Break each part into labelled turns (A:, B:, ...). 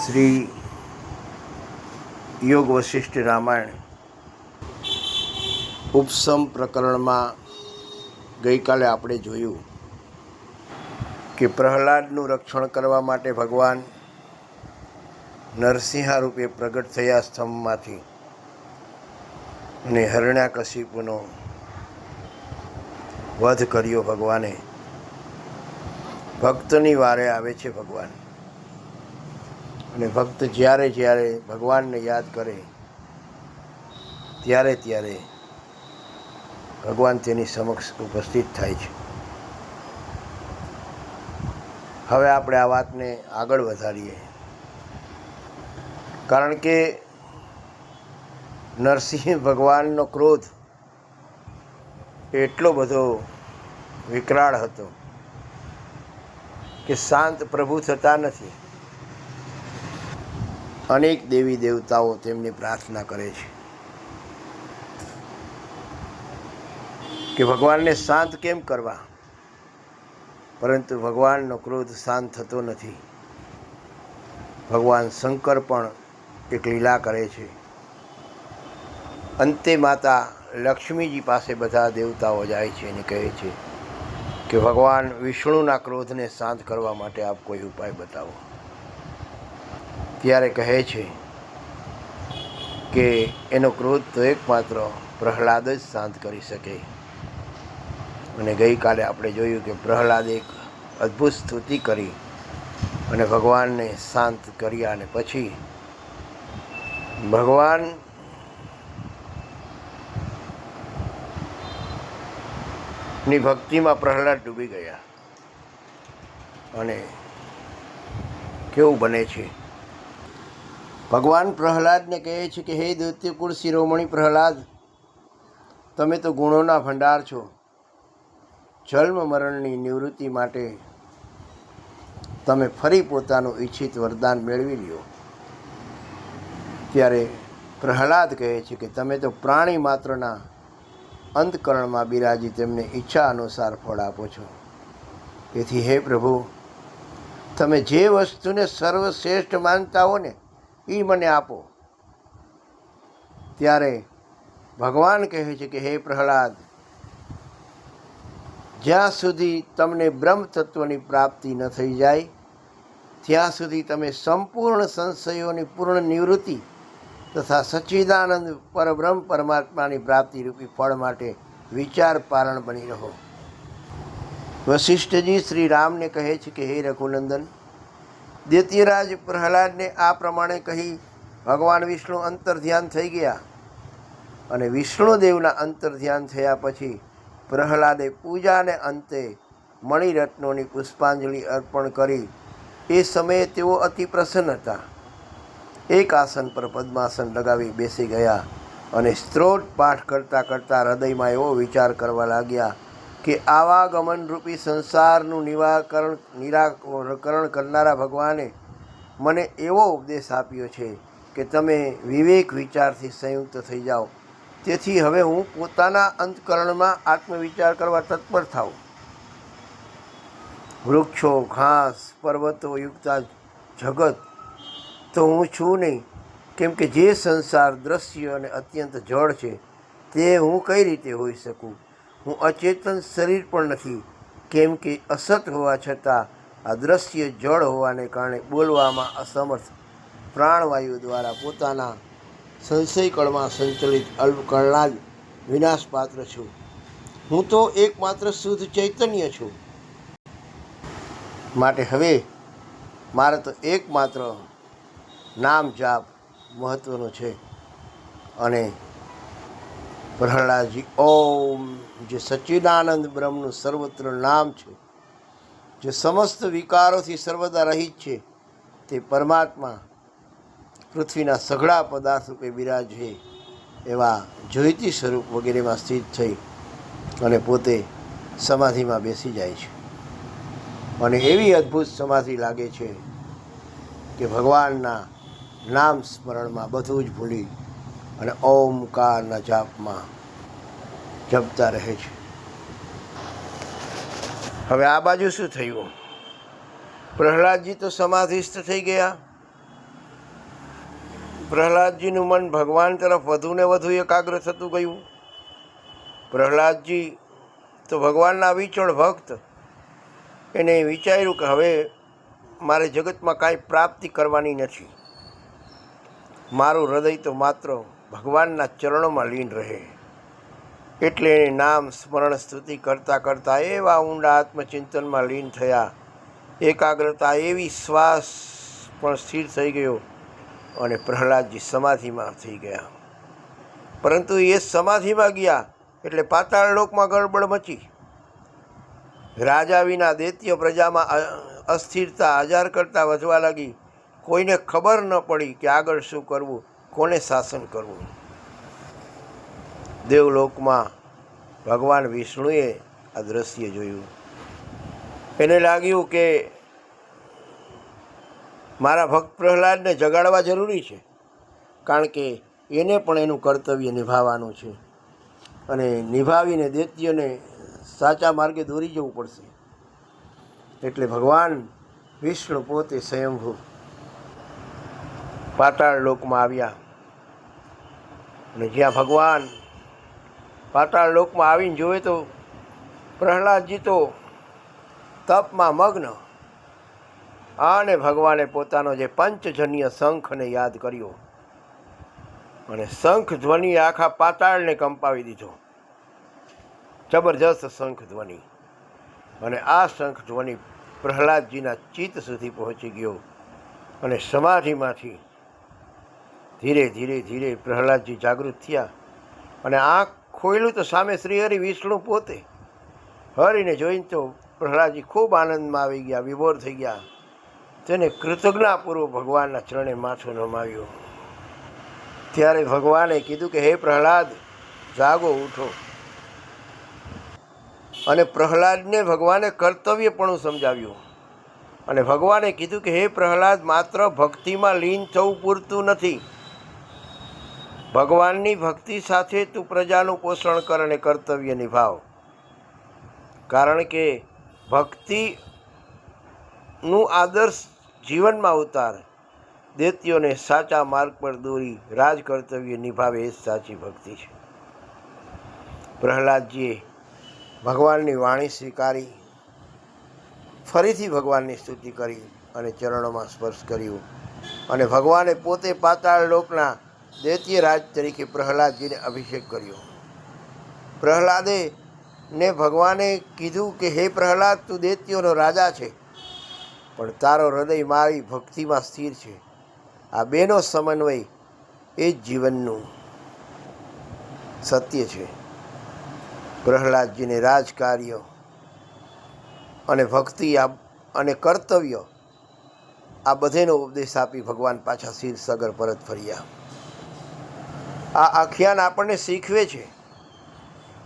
A: શ્રી યોગ વશિષ્ઠ રામાયણ ઉપસમ પ્રકરણમાં ગઈકાલે આપણે જોયું કે પ્રહલાદનું રક્ષણ કરવા માટે ભગવાન નરસિંહા રૂપે પ્રગટ થયા સ્તંભમાંથી અને હરણ્યાકશિપુનો વધ કર્યો. ભગવાને ભક્તની વારે આવે છે ભગવાન, અને ભક્ત જ્યારે જ્યારે ભગવાનને યાદ કરે ત્યારે ત્યારે ભગવાન તેની સમક્ષ ઉપસ્થિત થાય છે. હવે આપણે આ વાતને આગળ વધારીએ, કારણ કે નરસિંહ ભગવાનનો ક્રોધ એટલો બધો વિકરાળ હતો કે શાંત પ્રભુ થતા નથી. અનેક દેવી દેવતાઓ તેમની પ્રાર્થના કરે છે કે ભગવાનને શાંત કેમ કરવા, પરંતુ ભગવાનનો ક્રોધ શાંત થતો નથી. ભગવાન શંકર પણ એક લીલા કરે છે. અંતે માતા લક્ષ્મીજી પાસે બધા દેવતાઓ જાય છે અને કહે છે કે ભગવાન વિષ્ણુના ક્રોધને શાંત કરવા માટે આપ કોઈ ઉપાય બતાવો. ત્યારે કહે છે કે એનો ક્રોધ તો એકમાત્ર પ્રહલાદ જ શાંત કરી શકે. અને ગઈકાલે આપણે જોયું કે પ્રહલાદે એક અદ્ભુત સ્તુતિ કરી અને ભગવાનને શાંત કર્યા, અને પછી ભગવાનની ભક્તિમાં પ્રહલાદ ડૂબી ગયા. અને કેવું બને છે, ભગવાન પ્રહલાદને કહે છે કે હે દૈત્યકુળ શિરોમણી પ્રહલાદ, તમે તો ગુણોના ભંડાર છો. જન્મ મરણની નિવૃત્તિ માટે તમે ફરી પોતાનું ઈચ્છિત વરદાન મેળવી લ્યો. ત્યારે પ્રહલાદ કહે છે કે તમે તો પ્રાણી માત્રના અંતકરણમાં બિરાજી તેમને ઈચ્છા અનુસાર ફળ આપો છો. તેથી હે પ્રભુ, તમે જે વસ્તુને સર્વશ્રેષ્ઠ માનતા હો ને એ મને આપો. ત્યારે ભગવાન કહે છે કે હે પ્રહલાદ, જ્યાં સુધી તમને બ્રહ્મ તત્વની પ્રાપ્તિ ન થઈ જાય ત્યાં સુધી તમે સંપૂર્ણ સંશયોની પૂર્ણ નિવૃત્તિ તથા સચ્ચિદાનંદ પરબ્રહ્મ પરમાત્માની પ્રાપ્તિ રૂપી ફળ માટે વિચાર પારણ બની રહો. વશિષ્ઠજી શ્રી રામને કહે છે કે હે રઘુનંદન, દૈત્યરાજ પ્રહલાદને આ પ્રમાણે કહી ભગવાન વિષ્ણુ અંતર્ધ્યાન થઈ ગયા. અને વિષ્ણુદેવના અંતર્ધ્યાન થયા પછી પ્રહલાદે પૂજાને અંતે મણિરત્નોની પુષ્પાંજલિ અર્પણ કરી. એ સમયે તેઓ અતિ પ્રસન્ન હતા. એક આસન પર પદ્માસન લગાવી બેસી ગયા અને સ્ત્રોત પાઠ કરતાં કરતાં હૃદયમાં એવો વિચાર કરવા લાગ્યા કે આવાગમન રૂપી સંસારનું નિરાકરણ કરનારા ભગવાને મને એવો ઉપદેશ આપ્યો છે કે તમે વિવેક વિચારથી સંયુક્ત થઈ જાઓ. તેથી હવે હું પોતાના અંતકરણમાં આત્મવિચાર કરવા તત્પર થાઉં. વૃક્ષો, ઘાસ, પર્વતો યુક્ત જગત તો હું છું નહીં, કેમ કે જે સંસાર દ્રશ્ય અને અત્યંત જળ છે તે હું કઈ રીતે હોઈ શકું. હું અચેતન શરીર પણ નથી, કેમ કે અસત હોવા છતાં આ દ્રશ્ય જળ હોવાને કારણે બોલવામાં અસમર્થ પ્રાણવાયુ દ્વારા પોતાના સંશયકળમાં સંચલિત અલ્પકળના જ વિનાશપાત્ર છું. હું તો એકમાત્ર શુદ્ધ ચૈતન્ય છું. માટે હવે મારે તો એકમાત્ર નામ જાપ મહત્વનું છે. અને પ્રહલાદજી ઓમ, જે સચ્ચિદાનંદ બ્રહ્મનું સર્વત્ર નામ છે, જે સમસ્ત વિકારોથી સર્વદા રહિત છે, તે પરમાત્મા પૃથ્વીના સઘળા પદાર્થ રૂપે બિરાજે એવા જ્યોતિ સ્વરૂપ વગેરેમાં સ્થિત થઈ અને પોતે સમાધિમાં બેસી જાય છે. અને એવી અદ્ભુત સમાધિ લાગે છે કે ભગવાનના નામ સ્મરણમાં બધું જ ભૂલી અને ઓમકારના જાપમાં જપતા રહે છે. હવે આ બાજુ શું થયું? પ્રહલાદજી તો સમાધિસ્થ થઈ ગયા પ્રહલાદજીનું મન ભગવાન તરફ વધુ ને વધુ એકાગ્ર થતું ગયું. પ્રહલાદજી તો ભગવાનના વિચોળ ભક્ત. એને વિચાર્યું કે હવે મારે જગતમાં કાંઈ પ્રાપ્તિ કરવાની નથી. મારું હૃદય તો માત્ર ભગવાનના ચરણોમાં લીન રહે. એટલે એને નામ સ્મરણ સ્તુતિ કરતાં કરતાં એવા ઊંડા આત્મચિંતનમાં લીન થયા. એકાગ્રતા એવી શ્વાસ પણ સ્થિર થઈ ગયો અને પ્રહલાદજી સમાધિમાં થઈ ગયા. પરંતુ એ સમાધિમાં ગયા એટલે પાતાળ લોકમાં ગડબડ મચી. રાજા વિના દૈત્ય પ્રજામાં અસ્થિરતા હજાર કરતાં વધવા લાગી. કોઈને ખબર ન પડી કે આગળ શું કરવું, કોને શાસન કરવું. દેવલોકમાં ભગવાન વિષ્ણુએ આ દ્રશ્ય જોયું. એને લાગ્યું કે મારા ભક્ત પ્રહલાદને જગાડવા જરૂરી છે, કારણ કે એને પણ એનું કર્તવ્ય નિભાવવાનું છે અને નિભાવીને દૈત્યને સાચા માર્ગે દોરી જવું પડશે. એટલે ભગવાન વિષ્ણુ પોતે સ્વયંભૂ પાતાળ લોકમાં આવ્યા. અને જ્યાં ભગવાન પાતાળ લોકમાં આવીને જોવે તો પ્રહલાદજી તો તપમાં મગ્ન. અને ભગવાને પોતાનો જે પંચજન્ય શંખને યાદ કર્યો અને શંખ ધ્વનિ આખા પાતાળને કંપાવી દીધો. જબરજસ્ત શંખ ધ્વનિ. અને આ શંખ ધ્વનિ પ્રહલાદજીના ચિત્ત સુધી પહોંચી ગયો અને સમાધિમાંથી ધીરે ધીરે ધીરે પ્રહલાદજી જાગૃત થયા. અને આંખ ખોલ્યું તો સામે શ્રીહરિ વિષ્ણુ પોતે. હરિને જોઈને તો પ્રહલાદજી ખૂબ આનંદમાં આવી ગયા, વિભોર થઈ ગયા. તેને કૃતજ્ઞતાપૂર્વક ભગવાનના ચરણે માથું નમાવ્યું. ત્યારે ભગવાને કીધું કે હે પ્રહલાદ, જાગો, ઉઠો. અને પ્રહલાદને ભગવાને કર્તવ્યપણું સમજાવ્યું. અને ભગવાને કીધું કે હે પ્રહલાદ, માત્ર ભક્તિમાં લીન થવું પૂરતું નથી. ભગવાનની ભક્તિ સાથે તું પ્રજાનું પોષણ કર અને કર્તવ્ય નિભાવ. કારણ કે ભક્તિનું આદર્શ જીવનમાં ઉતાર. દૈત્યોને સાચા માર્ગ પર દોરી રાજ કર્તવ્ય નિભાવે એ જ સાચી ભક્તિ છે. પ્રહલાદજીએ ભગવાનની વાણી સ્વીકારી, ફરીથી ભગવાનની સ્તુતિ કરી અને ચરણોમાં સ્પર્શ કર્યું. અને ભગવાને પોતે પાતાળ લોકના દૈત્ય રાજ તરીકે પ્રહલાદજીને અભિષેક કર્યો. પ્રહલાદે ને ભગવાને કીધું કે હે પ્રહલાદ, તું દૈત્યોનો રાજા છે, પણ તારો હૃદય મારી ભક્તિમાં સ્થિર છે. આ બેનો સમન્વય એ જ જીવનનું સત્ય છે. પ્રહલાદજીને રાજકાર્ય અને ભક્તિ અને કર્તવ્ય આ બધેનો ઉપદેશ આપી ભગવાન પાછા ક્ષીરસાગર પરત ફર્યા. આ આખ્યાન આપણને શીખવે છે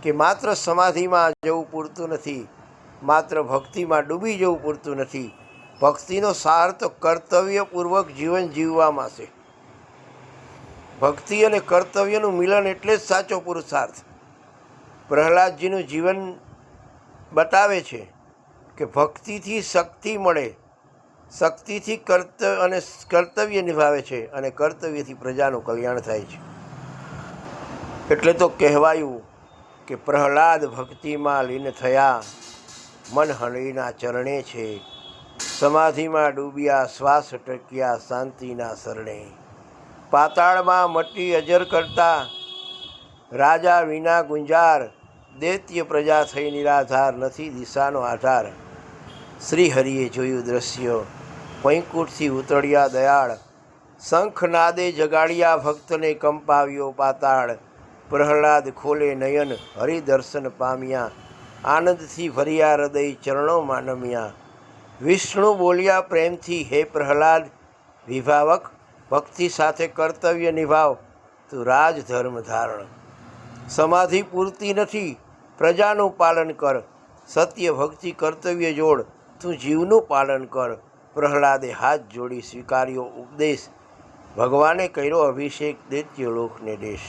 A: કે માત્ર સમાધિમાં જવું પૂરતું નથી, માત્ર ભક્તિમાં ડૂબી જવું પૂરતું નથી. ભક્તિનો સાર તો કર્તવ્યપૂર્વક જીવન જીવવામાં છે. ભક્તિ અને કર્તવ્યનું મિલન એટલે જ સાચો પુરુષાર્થ. પ્રહલાદજીનું જીવન બતાવે છે કે ભક્તિથી શક્તિ મળે, શક્તિથી કર્તવ્ય નિભાવે છે અને કર્તવ્યથી પ્રજાનું કલ્યાણ થાય છે. એટલે તો કહેવાયું કે પ્રહલાદ ભક્તિમાં લીન થયા, મન હરિના ચરણે છે. સમાધિમાં ડૂબ્યા, શ્વાસ ટક્યા શાંતિના શરણે. પાતાળમાં મટી અજર કરતા રાજા વિના ગુંજાર. દૈત્ય પ્રજા થઈ નિરાધાર, નથી દિશાનો આધાર. શ્રી હરિએ જોયું દ્રશ્ય, વૈકુંઠથી ઉતર્યા દયાળ. શંખનાદે જગાડ્યા ભક્તને, કંપાવ્યો પાતાળ. પ્રહલાદ ખોલે નયન, હરિદર્શન પામ્યા. આનંદથી ભર્યા હૃદય, ચરણોમાં નમ્યા. વિષ્ણુ બોલ્યા પ્રેમથી, હે પ્રહલાદ વિભાવક, ભક્તિ સાથે કર્તવ્ય નિભાવ. તું રાજધર્મ ધારણ. સમાધિ પૂરતી નથી, પ્રજાનું પાલન કર. સત્ય ભક્તિ કર્તવ્ય જોડ, તું જીવનું પાલન કર. પ્રહલાદે હાથ જોડી સ્વીકાર્યો ઉપદેશ. ભગવાને કર્યો અભિષેક, દૈત્ય લોકને દેશ.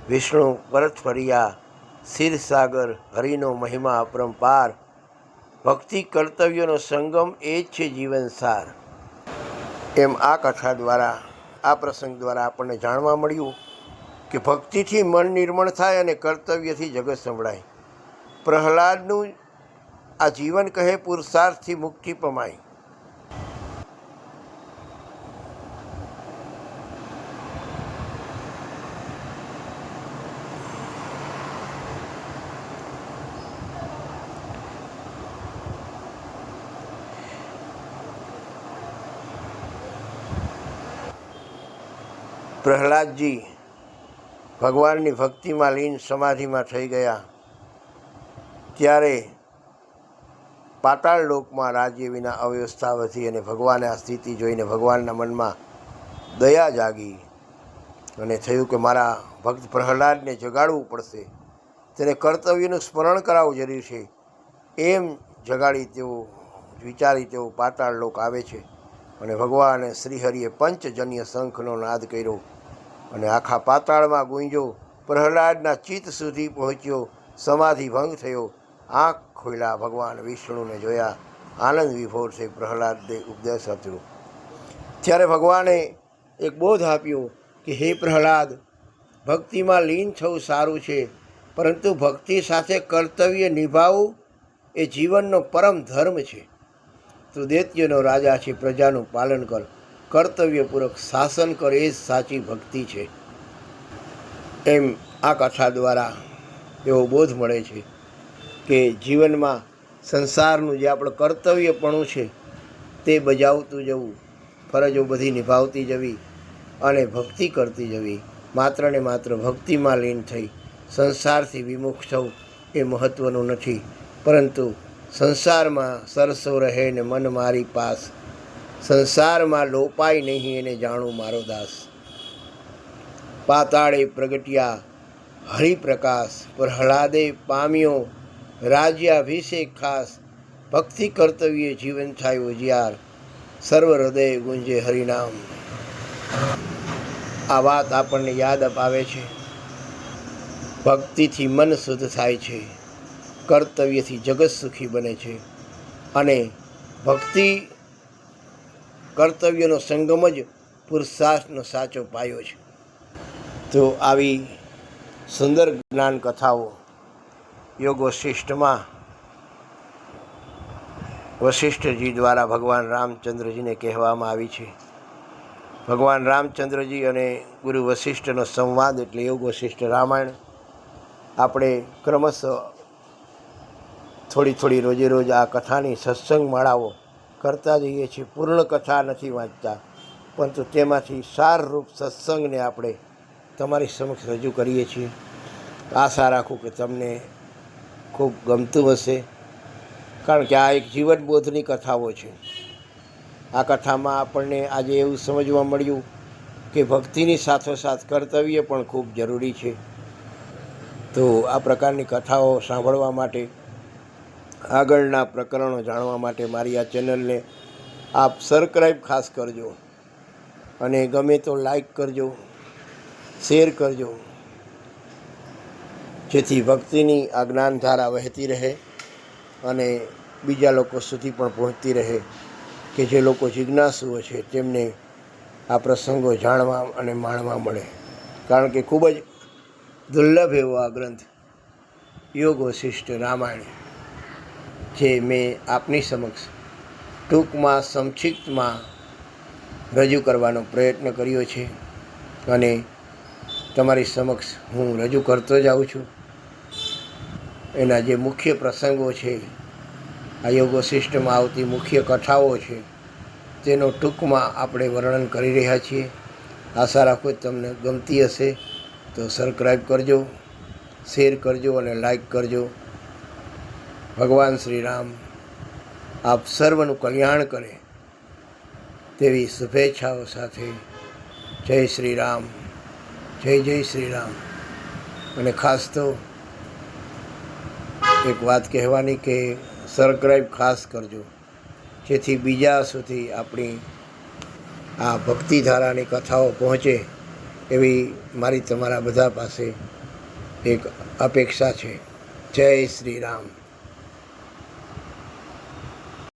A: વિષ્ણુ પરત ફર્યા ક્ષીરસાગર, હરિનો મહિમા અપરંપાર. ભક્તિ કર્તવ્યનો સંગમ એ જ છે જીવન સાર. એમ આ કથા દ્વારા આ પ્રસંગ દ્વારા આપણને જાણવા મળ્યું કે ભક્તિથી મન નિર્મળ થાય અને કર્તવ્યથી જગત સંભળાય. પ્રહલાદનું આ જીવન કહે પુરુષાર્થથી મુક્તિ પમાય. પ્રહલાદજી ભગવાનની ભક્તિમાં લીન સમાધિમાં થઈ ગયા ત્યારે પાતાળ લોકમાં રાજ્ય વિના અવ્યવસ્થા વધી અને ભગવાને આ સ્થિતિ જોઈને ભગવાનના મનમાં દયા જાગી અને થયું કે મારા ભક્ત પ્રહલાદને જગાડવું પડશે, તેને કર્તવ્યનું સ્મરણ કરાવવું જરૂરી છે. એમ જગાડી તેઓ વિચારી તેઓ પાતાળ લોક આવે છે અને ભગવાન શ્રીહરિએ પંચજન્ય શંખનો નાદ કર્યો અને આખા પાતાળમાં ગુંજ્યો. પ્રહલાદના ચિત્ત સુધી પહોંચ્યો, સમાધિ ભંગ થયો. આંખ ખોલ્યા, ભગવાન વિષ્ણુને જોયા, આનંદ વિભોર થઈ પ્રહલાદને ઉપદેશ આપ્યો. ત્યારે ભગવાને એક બોધ આપ્યો કે હે પ્રહલાદ, ભક્તિમાં લીન થવું સારું છે, પરંતુ ભક્તિ સાથે કર્તવ્ય નિભાવવું એ જીવનનો પરમ ધર્મ છે. તું દૈત્યનો રાજા છે, પ્રજાનું પાલન કર, કર્તવ્યપૂર્વક શાસન કર, એ જ સાચી ભક્તિ છે. એમ આ કથા દ્વારા એવો બોધ મળે છે કે જીવનમાં સંસારનું જે આપણું કર્તવ્યપણું છે તે બજાવતું જવું, ફરજો બધી નિભાવતી જવી અને ભક્તિ કરતી જવી. માત્ર ને માત્ર ભક્તિમાં લીન થઈ સંસારથી વિમુખ થવું એ મહત્ત્વનું નથી, પરંતુ સંસારમાં સરસો રહે ને મન મારી પાસ, સંસારમાં લોપાય નહીં એને જાણું મારો દાસ. પાતાળે પ્રગટ્યા હરિપ્રકાશ, પ્રહલાદે પામ્યો રાજ્યાભિષેક ખાસ. ભક્તિ કર્તવ્ય જીવન થાય ઉજિયાર, સર્વ હૃદય ગુંજે હરિનામ. આ વાત આપણને યાદ અપાવે છે ભક્તિથી મન શુદ્ધ થાય છે, કર્તવ્યથી જગત સુખી બને છે અને ભક્તિ કર્તવ્યનો સંગમ જ પુરુષાર્થનો સાચો પાયો છે. તો આવી સુંદર જ્ઞાન કથાઓ યોગ વશિષ્ઠમાં વશિષ્ઠજી દ્વારા ભગવાન રામચંદ્રજીને કહેવામાં આવી છે. ભગવાન રામચંદ્રજી અને ગુરુ વશિષ્ઠનો સંવાદ એટલે યોગ વશિષ્ઠ રામાયણ આપણે ક્રમશઃ થોડી થોડી રોજે રોજ આ કથાની સત્સંગ માળાઓ કરતા જઈએ છીએ. પૂર્ણ કથા નથી વાંચતા, પરંતુ તેમાંથી સારરૂપ સત્સંગને આપણે તમારી સમક્ષ રજૂ કરીએ છીએ. આશા રાખું કે તમને ખૂબ ગમતું હશે, કારણ કે આ એક જીવનબોધની કથાઓ છે. આ કથામાં આપણને આજે એવું સમજવા મળ્યું કે ભક્તિની સાથોસાથ કર્તવ્ય પણ ખૂબ જરૂરી છે. તો આ પ્રકારની કથાઓ સાંભળવા માટે, આગળના પ્રકરણો જાણવા માટે મારી આ ચેનલને આપ સબસ્ક્રાઈબ ખાસ કરજો અને ગમે તો લાઈક કરજો, શેર કરજો, જેથી ભક્તિની આ જ્ઞાનધારા વહેતી રહે અને બીજા લોકો સુધી પણ પહોંચતી રહે, કે જે લોકો જિજ્ઞાસુઓ છે તેમને આ પ્રસંગો જાણવા અને માણવા મળે. કારણ કે ખૂબ જ દુર્લભ એવો આ ગ્રંથ યોગ વશિષ્ઠ રામાયણ જે મેં આપની સમક્ષ ટૂંકમાં સંક્ષિપ્તમાં રજૂ કરવાનો પ્રયત્ન કર્યો છે અને તમારી સમક્ષ હું રજૂ કરતો જાઉં છું. એના જે મુખ્ય પ્રસંગો છે, આ યોગ વશિષ્ઠમાં આવતી મુખ્ય કથાઓ છે, તેનો ટૂંકમાં આપણે વર્ણન કરી રહ્યા છીએ. આશા રાખું તમને ગમતી હશે તો સબસ્ક્રાઈબ કરજો, શેર કરજો અને લાઈક કરજો. ભગવાન શ્રી રામ આપ સર્વનું કલ્યાણ કરે તેવી શુભેચ્છાઓ સાથે જય શ્રી રામ, જય જય શ્રી રામ. અને ખાસ તો એક વાત કહેવાની કે સબસ્ક્રાઈબ ખાસ કરજો, જેથી બીજા સુધી આપણી આ ભક્તિધારાની કથાઓ પહોંચે એવી મારી તમારા બધા પાસે એક અપેક્ષા છે. જય શ્રી રામ.